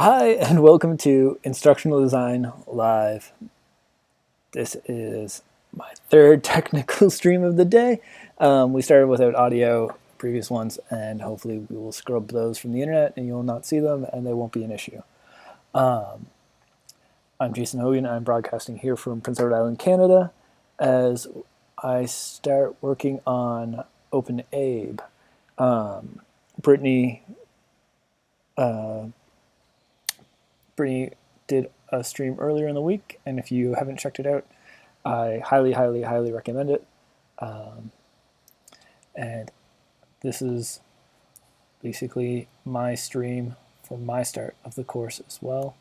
Hi, and welcome to Instructional Design Live. This is my third technical stream of the day. We started without audio, previous ones, and hopefully we will scrub those from the internet and you will not see them and they won't be an issue. I'm Jason Hogan. I'm broadcasting here from Prince Edward Island, Canada, as I start working on OpenAbe. Brittany did a stream earlier in the week, and if you haven't checked it out, I highly recommend it. And this is basically my stream for my start of the course as well.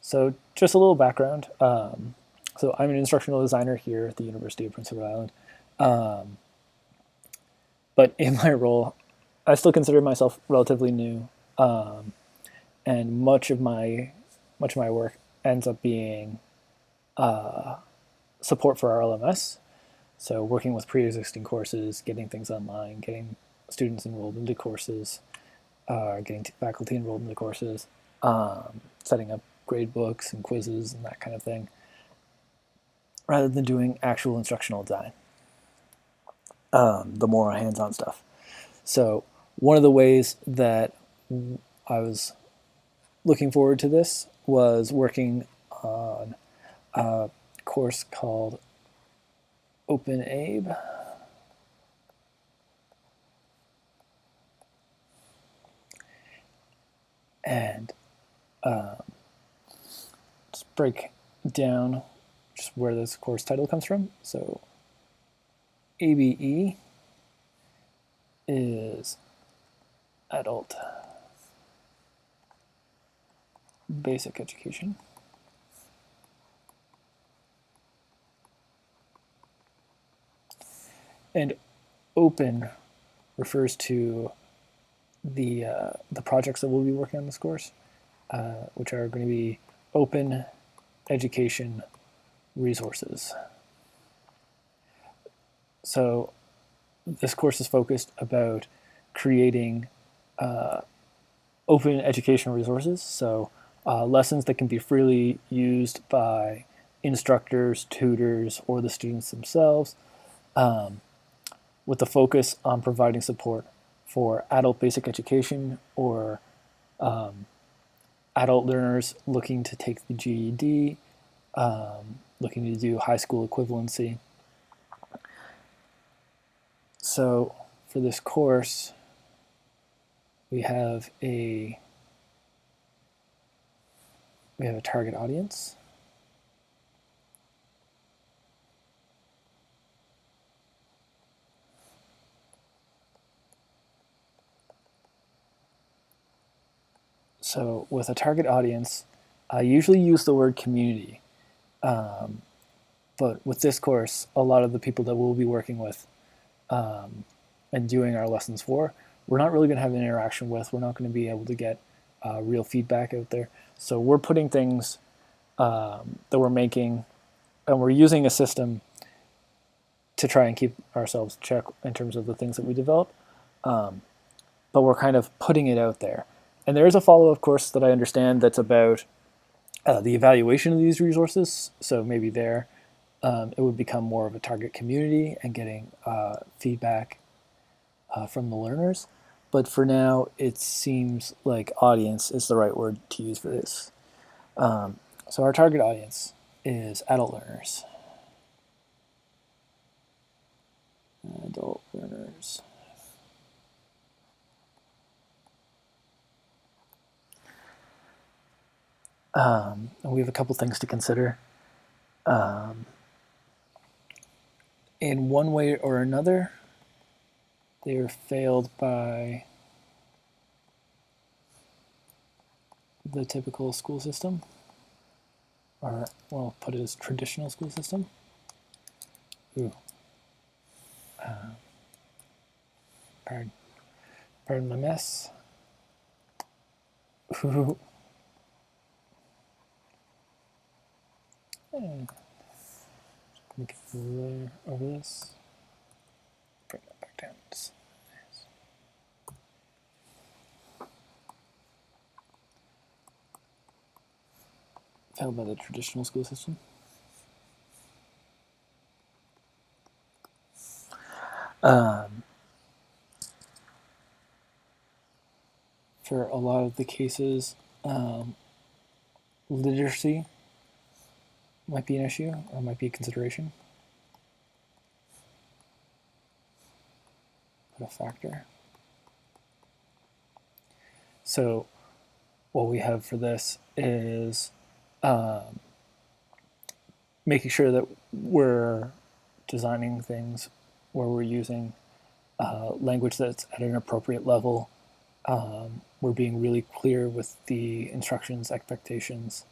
So just a little background. So I'm an instructional designer here at the University of Prince Edward Island. But in my role, I still consider myself relatively new, and much of my work ends up being support for our LMS. So working with pre-existing courses, getting things online, getting students enrolled into courses, getting faculty enrolled into courses, setting up grade books and quizzes and that kind of thing, rather than doing actual instructional design, the more hands-on stuff. So one of the ways that I was looking forward to this was working on a course called OpenAbe. And just break down just where this course title comes from. So ABE is Adult Basic Education. And open refers to the projects that we'll be working on this course, which are going to be open education resources. So this course is focused about creating open educational resources, so lessons that can be freely used by instructors, tutors, or the students themselves, with the focus on providing support for adult basic education or adult learners looking to take the GED, looking to do high school equivalency. So for this course, we have a target audience. So with a target audience, I usually use the word community. But with this course, a lot of the people that we'll be working with and doing our lessons for, we're not really going to have an interaction with. We're not going to be able to get real feedback out there. So we're putting things that we're making, and we're using a system to try and keep ourselves in check in terms of the things that we develop. But we're kind of putting it out there. And there is a follow-up course that I understand that's about the evaluation of these resources. So maybe there it would become more of a target community and getting feedback from the learners. But for now, it seems like audience is the right word to use for this. So our target audience is adult learners. Adult learners. And we have a couple things to consider. In one way or another, they are failed by the typical school system, or well, put it as traditional school system. Ooh. Pardon my mess. Ooh. Make it a layer over this. Bring that back down. failed by the traditional school system. For a lot of the cases, literacy might be an issue or might be a consideration, but a factor. So what we have for this is making sure that we're designing things where we're using language that's at an appropriate level. We're being really clear with the instructions, expectations,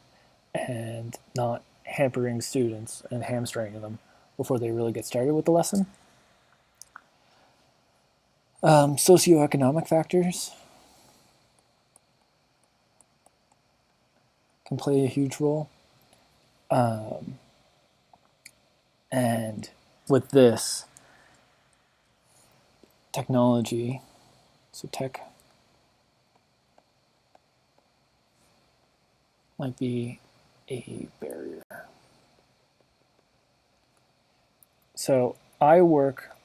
and not hampering students and hamstringing them before they really get started with the lesson. Socioeconomic factors can play a huge role. And with this, technology, so tech might be a barrier. So I work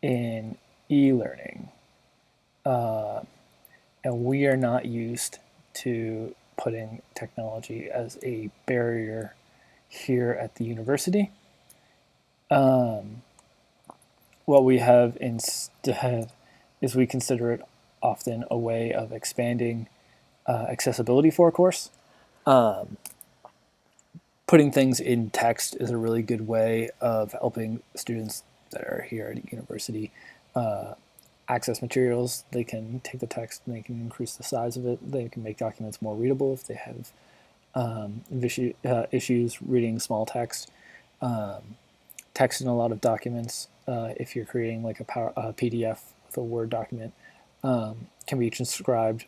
in e-learning, and we are not used to putting technology as a barrier here at the university. What we have instead is we consider it often a way of expanding accessibility for a course. Putting things in text is a really good way of helping students that are here at university access materials. They can take the text and they can increase the size of it. They can make documents more readable if they have issues reading small text. Text in a lot of documents, if you're creating like a PDF with a Word document, can be transcribed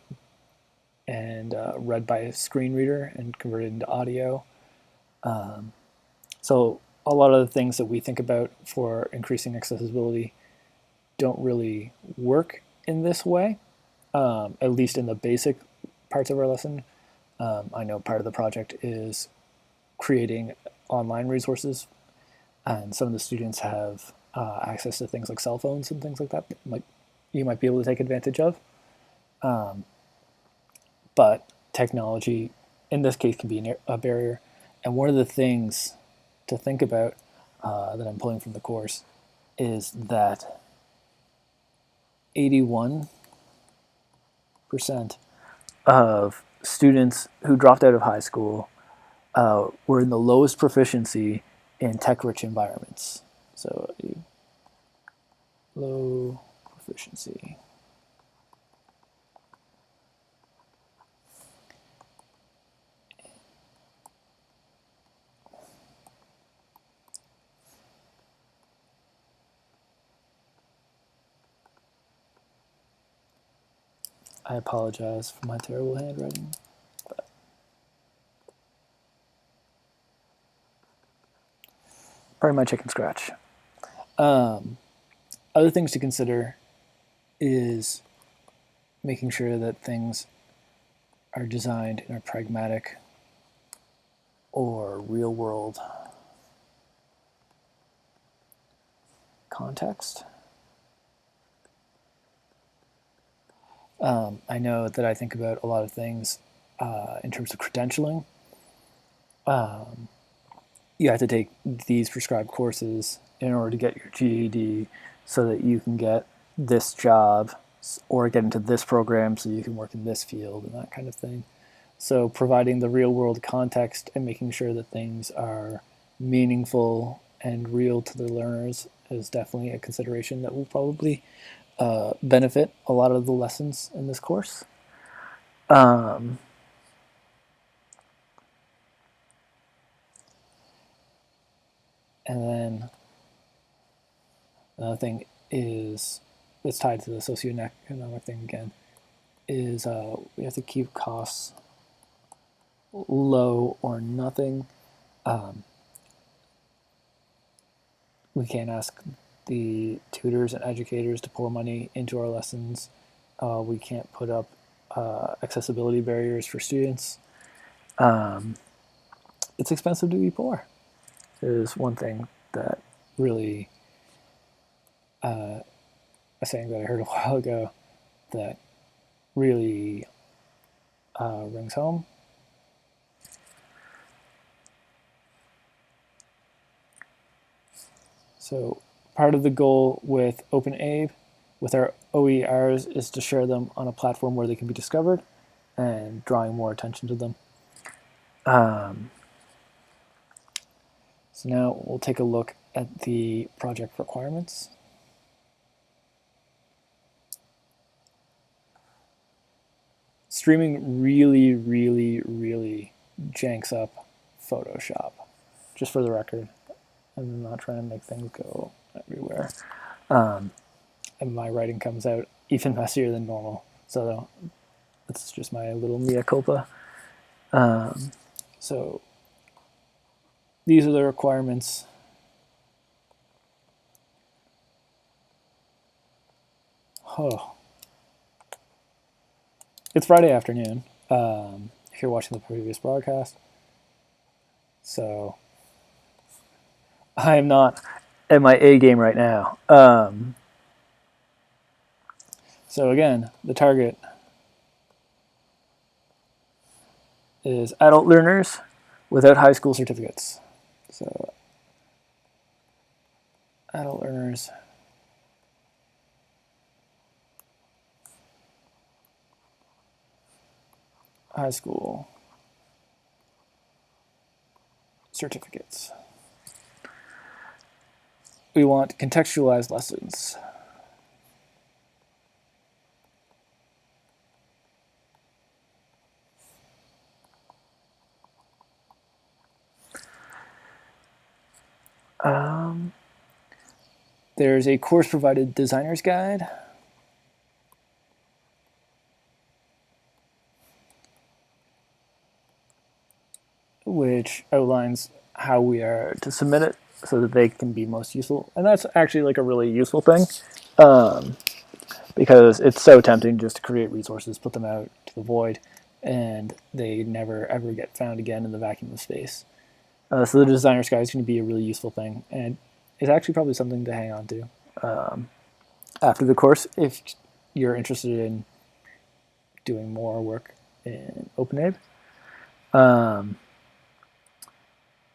and read by a screen reader and converted into audio. So a lot of the things that we think about for increasing accessibility don't really work in this way, at least in the basic parts of our lesson. I know part of the project is creating online resources, and some of the students have access to things like cell phones and things like that you might be able to take advantage of. But technology, in this case, can be a barrier. And one of the things to think about that I'm pulling from the course is that 81% of students who dropped out of high school were in the lowest proficiency in tech-rich environments. So low proficiency. I apologize for my terrible handwriting. Pardon my chicken scratch. Other things to consider is making sure that things are designed in a pragmatic or real world context. I know that I think about a lot of things in terms of credentialing. You have to take these prescribed courses in order to get your GED so that you can get this job or get into this program so you can work in this field and that kind of thing. So providing the real world context and making sure that things are meaningful and real to the learners is definitely a consideration that will probably benefit a lot of the lessons in this course. And then another thing is that's tied to the socioeconomic thing again is we have to keep costs low or nothing. We can't ask the tutors and educators to pour money into our lessons. We can't put up accessibility barriers for students. it's expensive to be poor. Is one thing that really, a saying that I heard a while ago that really rings home. So part of the goal with OpenAbe, with our OERs, is to share them on a platform where they can be discovered and drawing more attention to them. So now we'll take a look at the project requirements. Streaming really, really, really janks up Photoshop. Just for the record, I'm not trying to make things go everywhere. And my writing comes out even messier than normal. So that's just my little mea culpa. So these are the requirements. Oh. It's Friday afternoon, if you're watching the previous broadcast. So I am not at my A game right now. So again, the target is adult learners without high school certificates. So adult learners high school certificates. We want contextualized lessons. There's a course provided designer's guide. Which outlines how we are to submit it so that they can be most useful. And that's actually like a really useful thing, because it's so tempting just to create resources, put them out to the void, and they never ever get found again in the vacuum of space. So the designer's guide is going to be a really useful thing, and it's actually probably something to hang on to after the course if you're interested in doing more work in OpenAbe.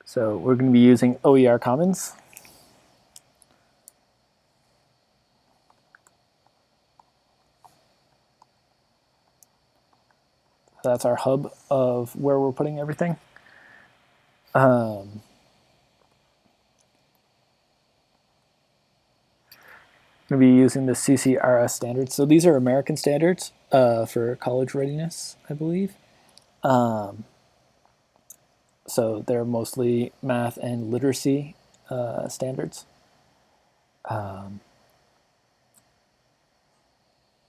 So we're going to be using OER Commons. That's our hub of where we're putting everything. We're going to be using the CCRS standards. So these are American standards for college readiness, I believe. So they're mostly math and literacy standards.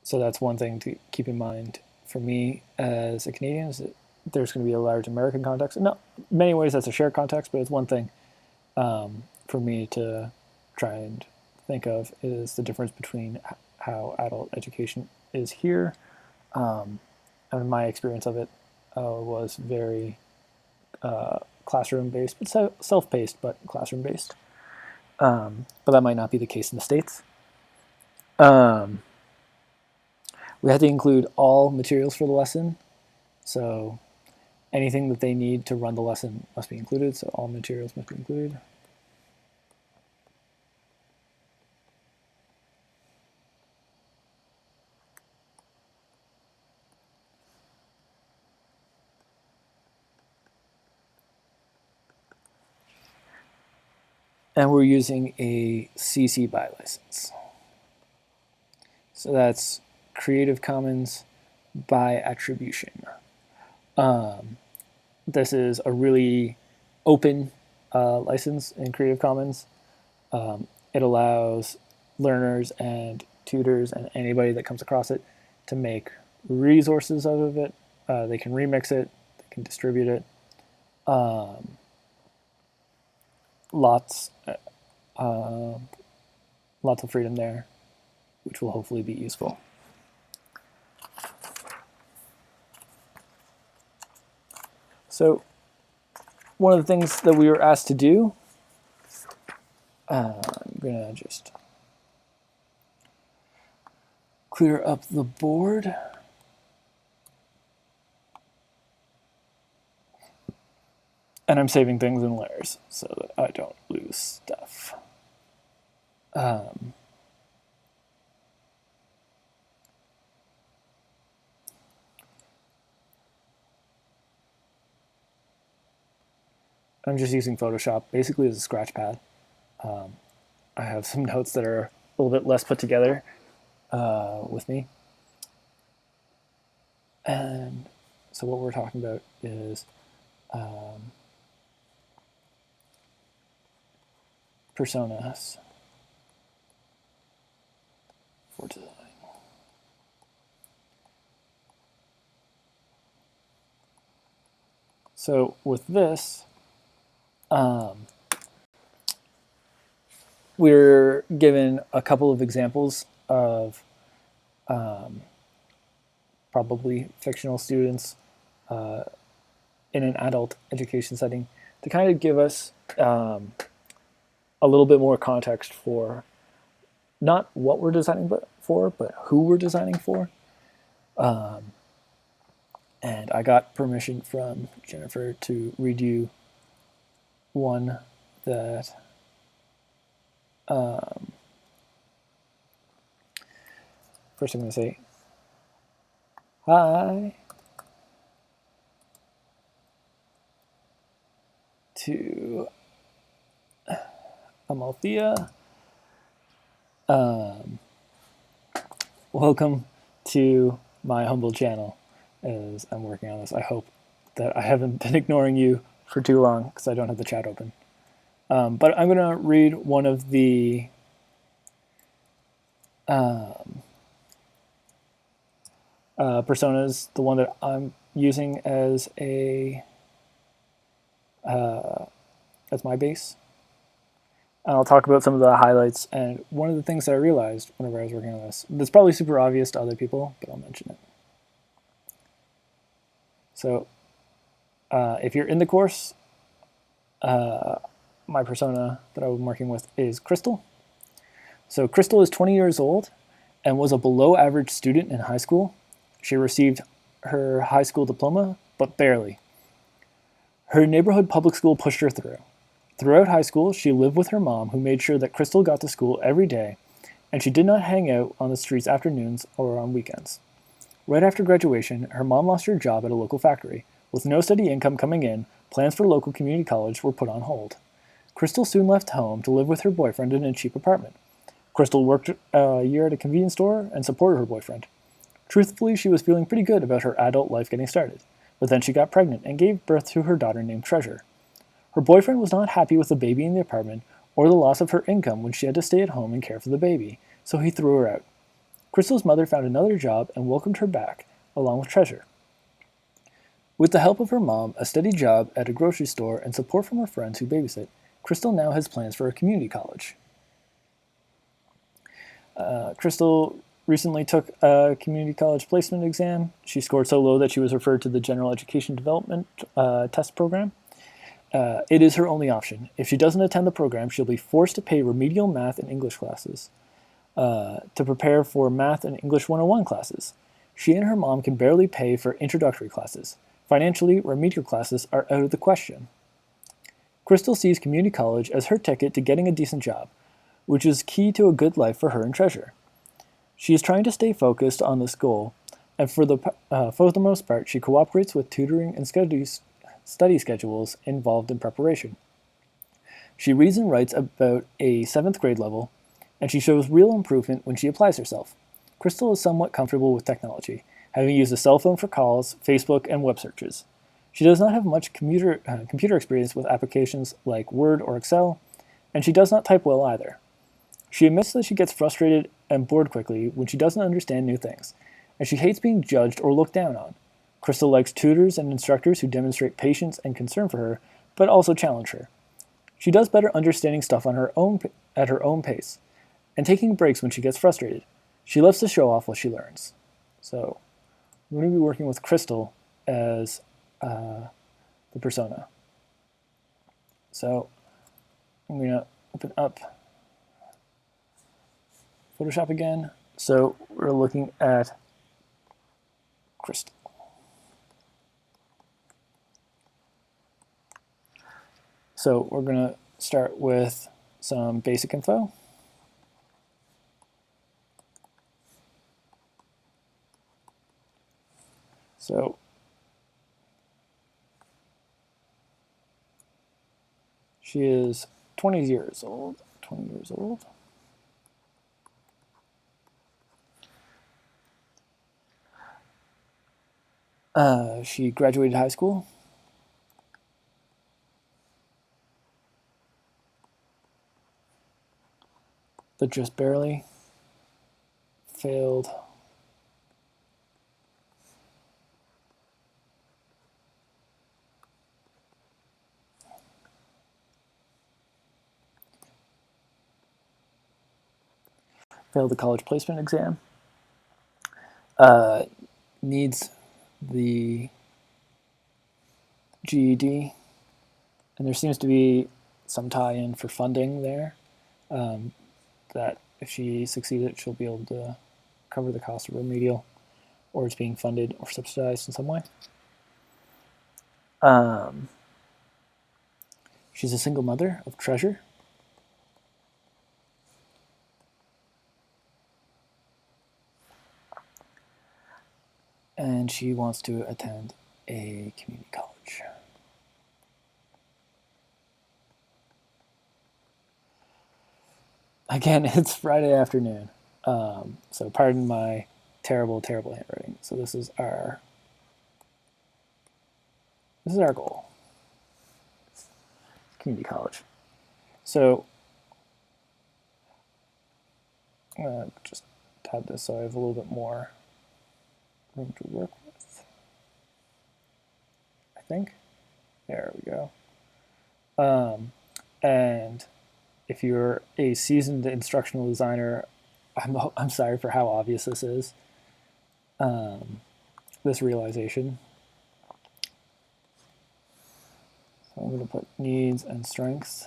So that's one thing to keep in mind for me as a Canadian, is that there's going to be a large American context. No, in many ways that's a shared context, but it's one thing for me to try and think of is the difference between how adult education is here. And my experience of it was very classroom-based, but self-paced, but classroom-based. But that might not be the case in the States. We have to include all materials for the lesson. So anything that they need to run the lesson must be included. So all materials must be included. And we're using a CC BY license. So that's Creative Commons by attribution. This is a really open license in Creative Commons. It allows learners and tutors and anybody that comes across it to make resources out of it. They can remix it, they can distribute it. Lots of freedom there, which will hopefully be useful. So one of the things that we were asked to do, I'm going to just clear up the board. And I'm saving things in layers so that I don't lose stuff. I'm just using Photoshop basically as a scratch pad. I have some notes that are a little bit less put together with me. And so what we're talking about is personas for design. So with this, we're given a couple of examples of probably fictional students in an adult education setting to kind of give us a little bit more context for not what we're designing for, but who we're designing for. And I got permission from Jennifer to read you one that first I'm going to say hi to Amalthea. Welcome to my humble channel as I'm working on this. I hope that I haven't been ignoring you for too long because I don't have the chat open. But I'm going to read one of the personas, the one that I'm using as my base. And I'll talk about some of the highlights. And one of the things that I realized whenever I was working on this, that's probably super obvious to other people, but I'll mention it. So if you're in the course, my persona that I'm working with is Crystal. So Crystal is 20 years old and was a below average student in high school. She received her high school diploma, but barely. Her neighborhood public school pushed her through. Throughout high school, she lived with her mom, who made sure that Crystal got to school every day, and she did not hang out on the streets afternoons or on weekends. Right after graduation, her mom lost her job at a local factory. With no steady income coming in, plans for local community college were put on hold. Crystal soon left home to live with her boyfriend in a cheap apartment. Crystal worked a year at a convenience store and supported her boyfriend. Truthfully, she was feeling pretty good about her adult life getting started, but then she got pregnant and gave birth to her daughter named Treasure. Her boyfriend was not happy with the baby in the apartment or the loss of her income when she had to stay at home and care for the baby, so he threw her out. Crystal's mother found another job and welcomed her back, along with Treasure. With the help of her mom, a steady job at a grocery store, and support from her friends who babysit, Crystal now has plans for a community college. Crystal recently took a community college placement exam. She scored so low that she was referred to the General Education Development Test Program. It is her only option. If she doesn't attend the program, she'll be forced to pay remedial math and English classes to prepare for math and English 101 classes. She and her mom can barely pay for introductory classes. Financially, remedial classes are out of the question. Crystal sees community college as her ticket to getting a decent job, which is key to a good life for her and Treasure. She is trying to stay focused on this goal, and for the most part, she cooperates with tutoring and study schedules involved in preparation. She reads and writes about a 7th grade level, and she shows real improvement when she applies herself. Crystal is somewhat comfortable with technology, having used a cell phone for calls, Facebook, and web searches. She does not have much computer experience with applications like Word or Excel, and she does not type well either. She admits that she gets frustrated and bored quickly when she doesn't understand new things, and she hates being judged or looked down on. Crystal likes tutors and instructors who demonstrate patience and concern for her, but also challenge her. She does better understanding stuff at her own pace, and taking breaks when she gets frustrated. She loves to show off what she learns. So, we're going to be working with Crystal as the persona. So I'm going to open up Photoshop again. So we're looking at crystal. So we're going to start with some basic info. So she is 20 years old. 20 years old. She graduated high school. But just barely. Failed. Failed the college placement exam. Needs the GED. And there seems to be some tie-in for funding there. That if she succeeded, she'll be able to cover the cost of remedial, or it's being funded or subsidized in some way. She's a single mother of Treasure. And she wants to attend a community college. Again, it's Friday afternoon, so pardon my terrible handwriting. So this is our goal. Community college. So just tab this so I have a little bit more room to work with. I think. There we go. And if you're a seasoned instructional designer, I'm sorry for how obvious this is. This realization. So I'm going to put needs and strengths.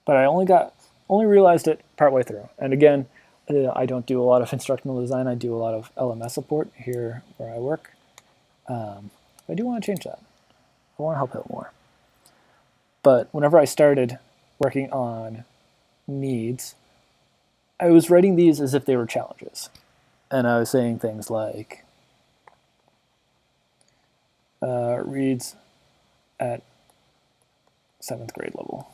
But I only realized it partway through. And again, I don't do a lot of instructional design. I do a lot of LMS support here where I work. I do want to change that. I want to help out more. But whenever I started working on needs, I was writing these as if they were challenges. And I was saying things like, reads at 7th grade level.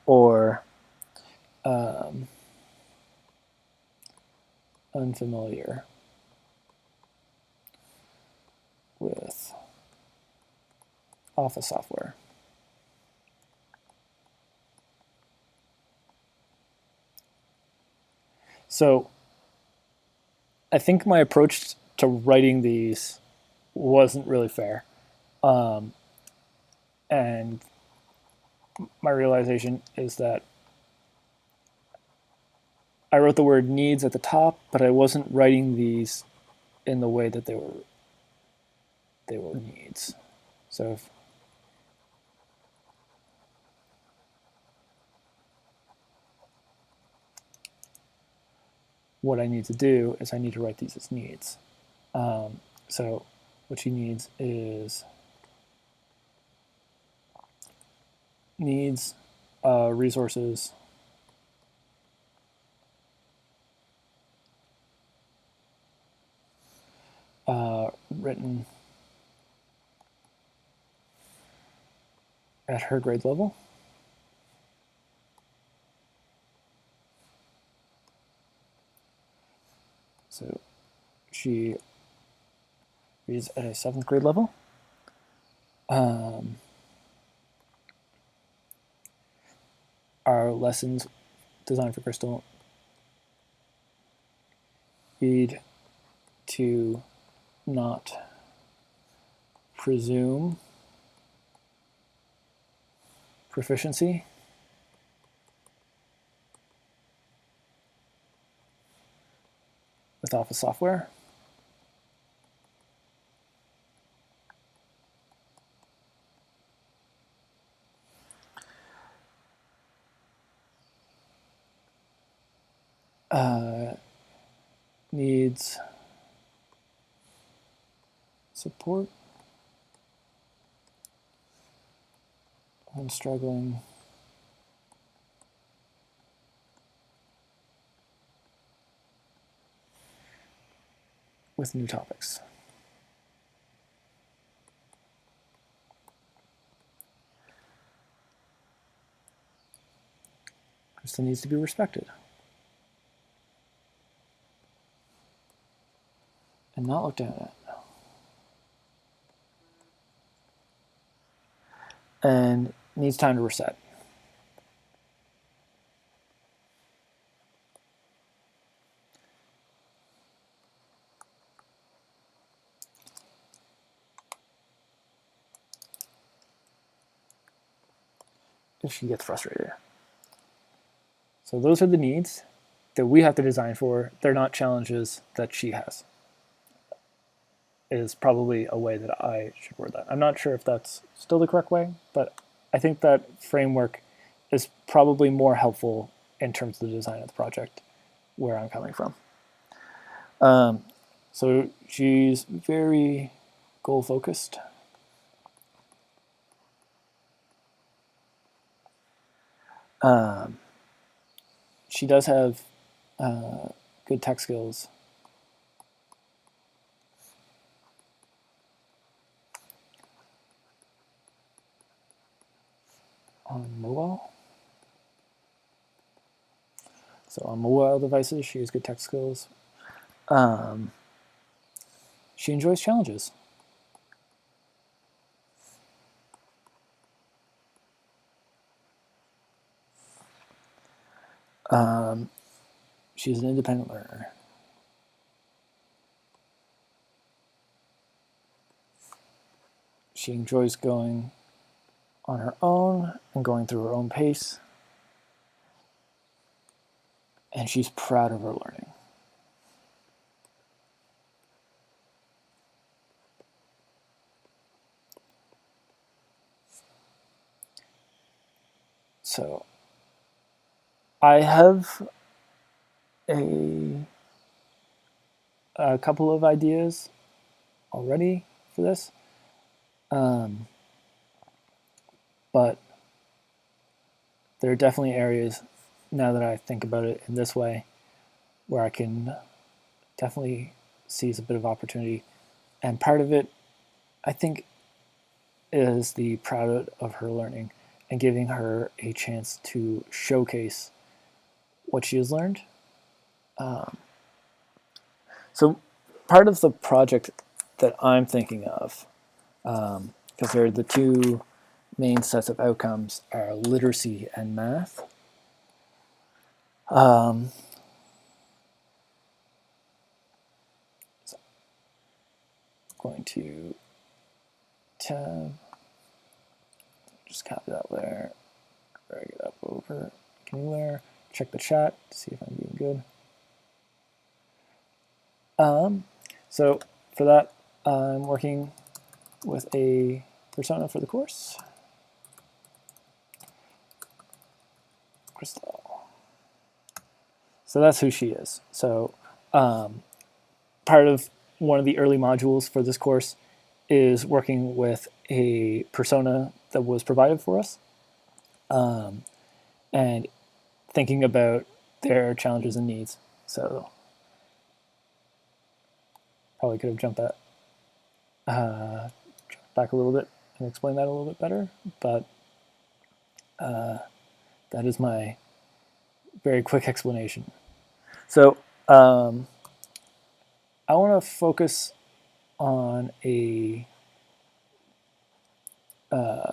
Or unfamiliar with Office software. So I think my approach to writing these wasn't really fair. And my realization is that I wrote the word needs at the top, but I wasn't writing these in the way that they were needs. So what I need to do is I need to write these as needs. So what she needs is needs resources written at her grade level. So she reads at a 7th grade level. Our lessons designed for Crystal need to not presume proficiency with Office software. needs support when struggling with new topics. Krista needs to be respected and not looked down at. And needs time to reset. If she gets frustrated. So those are the needs that we have to design for. They're not challenges that she has. Is probably a way that I should word that. I'm not sure if that's still the correct way, but I think that framework is probably more helpful in terms of the design of the project, where I'm coming from. So she's very goal focused. She does have good tech skills. On mobile. So on mobile devices, she has good tech skills. She enjoys challenges. She's an independent learner. She enjoys going on her own and going through her own pace. And she's proud of her learning. So I have a couple of ideas already for this. But there are definitely areas, now that I think about it in this way, where I can definitely seize a bit of opportunity. And part of it, I think, is the proud of her learning and giving her a chance to showcase what she has learned. So part of the project that I'm thinking of, because there are the two main sets of outcomes are literacy and math. So going to tab, just copy that layer, drag it up over new layer, check the chat, see if I'm being good. So for that, I'm working with a persona for the course. Crystal. So that's who she is. So part of one of the early modules for this course is working with a persona that was provided for us and thinking about their challenges and needs. So probably could have jumped back a little bit and explained that a little bit better, but that is my very quick explanation. So I want to focus on a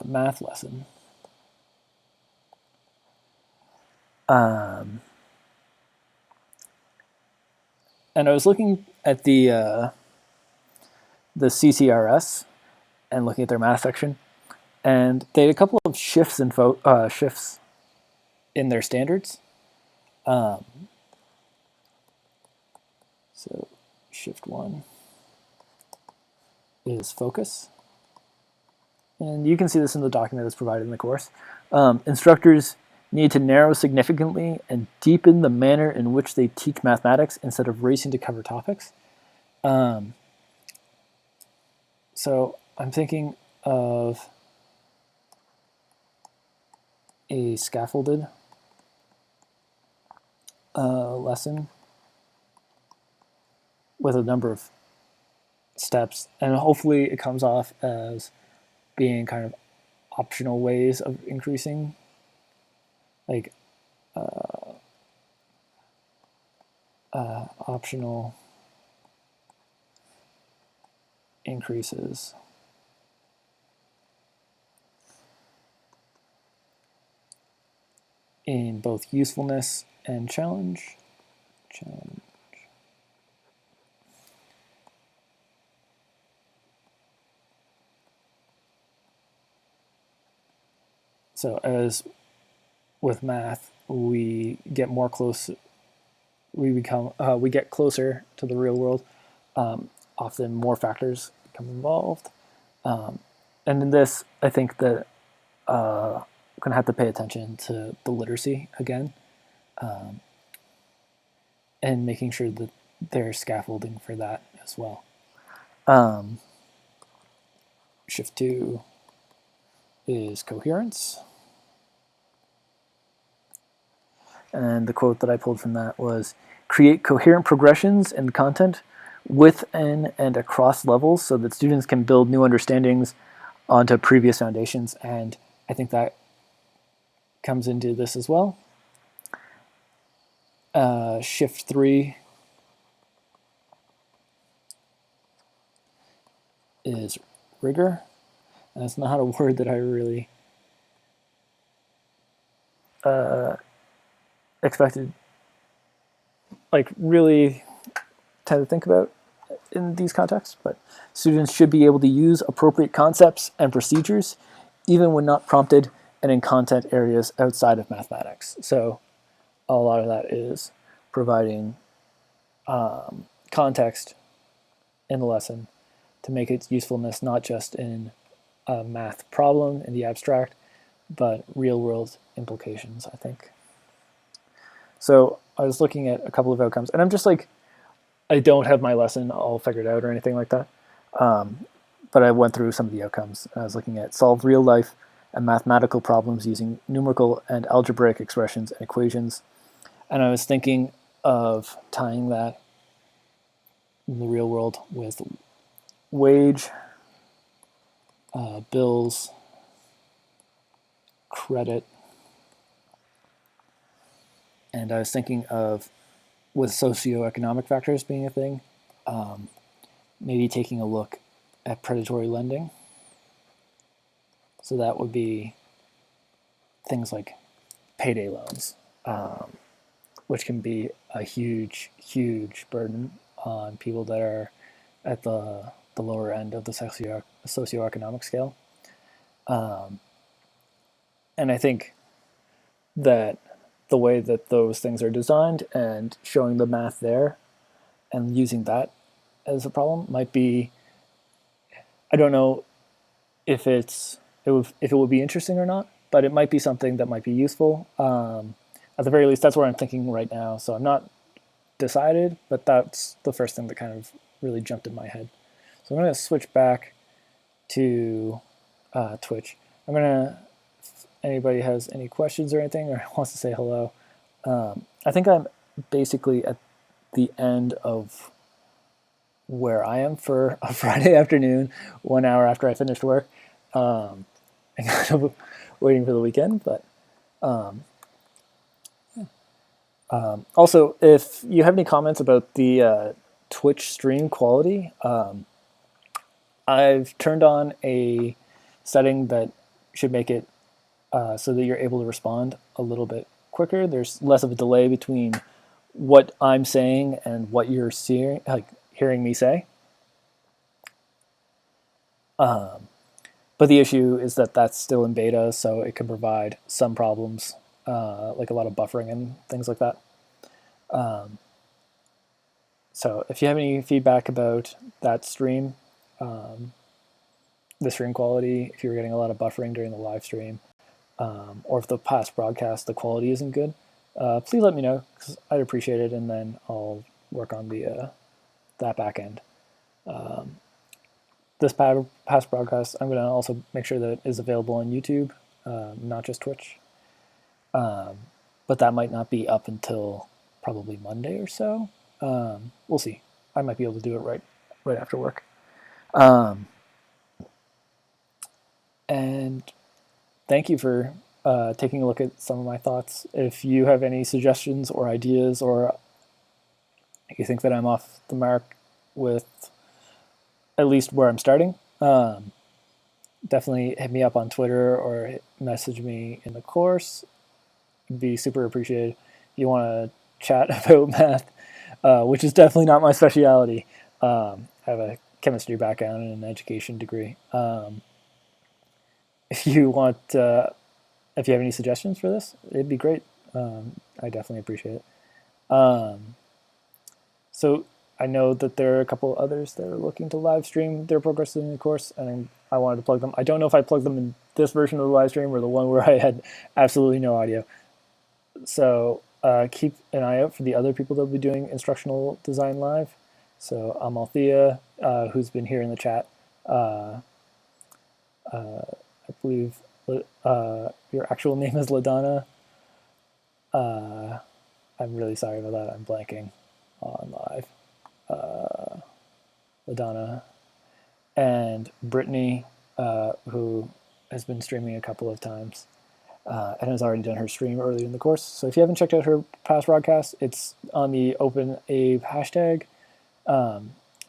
math lesson. And I was looking at the CCRS and looking at their math section, and they had a couple of shifts in shifts in their standards. So shift 1 is focus. And you can see this in the document that's provided in the course. Instructors need to narrow significantly and deepen the manner in which they teach mathematics instead of racing to cover topics. So I'm thinking of a scaffolded lesson with a number of steps, and hopefully it comes off as being kind of optional ways of increasing, like optional increases in both usefulness and challenge. So as with math, we get more close. We get closer to the real world. Often more factors become involved, and in this, I think that I'm gonna have to pay attention to the literacy again, and making sure that there's scaffolding for that as well. Shift 2 is coherence. And the quote that I pulled from that was, create coherent progressions in content within and across levels so that students can build new understandings onto previous foundations. And I think that comes into this as well. Shift 3 is rigor. And it's not a word that I really expected, like really tend to think about in these contexts, but students should be able to use appropriate concepts and procedures even when not prompted and in content areas outside of mathematics. So a lot of that is providing context in the lesson to make its usefulness not just in a math problem in the abstract, but real world implications, I think. So I was looking at a couple of outcomes, and I'm just like, I don't have my lesson all figured out or anything like that. But I went through some of the outcomes. I was looking at solve real life and mathematical problems using numerical and algebraic expressions and equations. And I was thinking of tying that in the real world with wage, bills, credit. And I was thinking of, with socioeconomic factors being a thing, maybe taking a look at predatory lending. So that would be things like payday loans, which can be a huge, huge burden on people that are at the lower end of the socioeconomic scale. And I think that the way that those things are designed and showing the math there and using that as a problem might be, I don't know if if it would be interesting or not, but it might be something that might be useful. At the very least, that's where I'm thinking right now. So I'm not decided, but that's the first thing that kind of really jumped in my head. So I'm going to switch back to Twitch. I'm going to, if anybody has any questions or anything or wants to say hello, I think I'm basically at the end of where I am for a Friday afternoon, 1 hour after I finished work. I'm kind of waiting for the weekend, but also, if you have any comments about the Twitch stream quality, I've turned on a setting that should make it so that you're able to respond a little bit quicker. There's less of a delay between what I'm saying and what you're seeing, like hearing me say. But the issue is that that's still in beta, so it can provide some problems, like a lot of buffering and things like that. So if you have any feedback about that stream, the stream quality, if you're getting a lot of buffering during the live stream, or if the past broadcast, the quality isn't good, please let me know, because I'd appreciate it, and then I'll work on that back end. This past broadcast, I'm going to also make sure that it is available on YouTube, not just Twitch. But that might not be up until probably Monday or so. We'll see. I might be able to do it right after work. And thank you for taking a look at some of my thoughts. If you have any suggestions or ideas, or you think that I'm off the mark with at least where I'm starting, definitely hit me up on Twitter or message me in the course. It'd be super appreciated. If you want to chat about math, which is definitely not my specialty. I have a chemistry background and an education degree. If you want, if you have any suggestions for this, it'd be great. I definitely appreciate it. So I know that there are a couple others that are looking to live stream their progress in the course, and I wanted to plug them. I don't know if I plugged them in this version of the live stream or the one where I had absolutely no audio. So keep an eye out for the other people that will be doing instructional design live. So Amalthea, who's been here in the chat, I believe your actual name is Ladonna. I'm really sorry about that. I'm blanking on live. Ladonna and Brittany, who has been streaming a couple of times and has already done her stream early in the course. So if you haven't checked out her past broadcast, it's on the OpenAbe hashtag.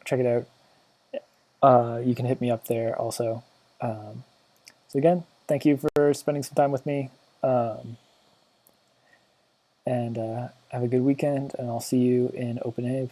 Check it out. You can hit me up there also. So again, thank you for spending some time with me. And have a good weekend, and I'll see you in OpenAbe.